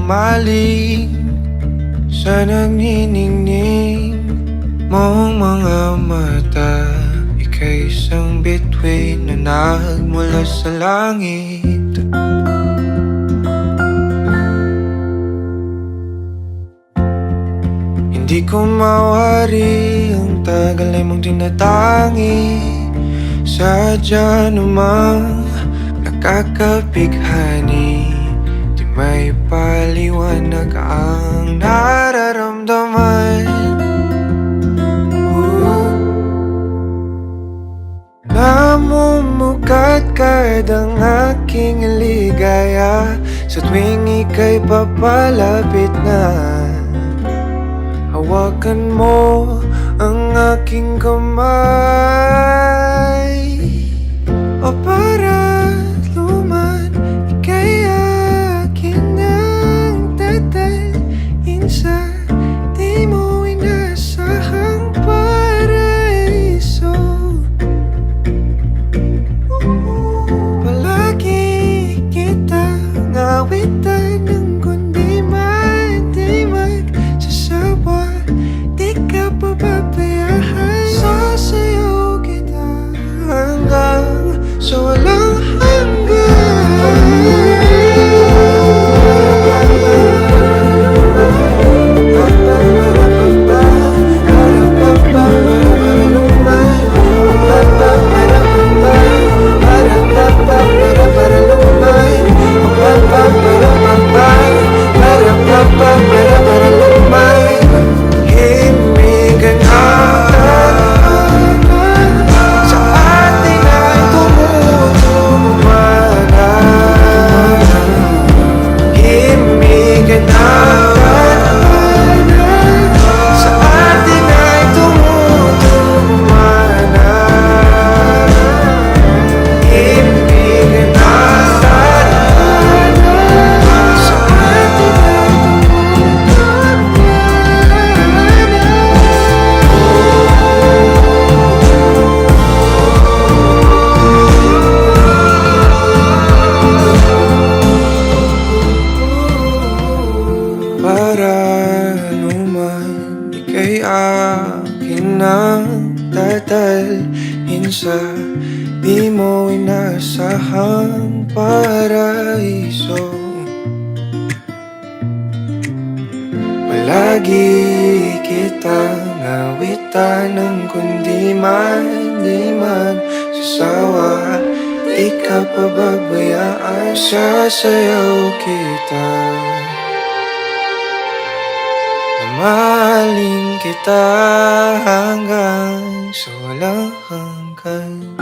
humaling sa nagniningning mong mga mata. Ika'y isang bituin na nagmula sa langit. Hindi ko mawari ang tagal ay mong tinatangi. Sadya namang nakakabighani, di may paliwanag ang nararamdaman. Namumukadkad ang aking ligaya sa tuwing ika'y papalapit na. Hawakan mo ang aking kamay, o para luman ika'y akin nang dadalhin sa di mo inasahang paraiso. Palagi kitang awitan ng kundi man di magsasawa. Di ka pababayaan, sasayaw kita hanggang sa walang ika'y akin nang dadalhin sa di mo inasahang paraiso. Palagi kitang awitan ng kundi man di magsasawa. Di ka pababayaan, sasayaw kita. Mahalin kita hanggang sa walang hanggan.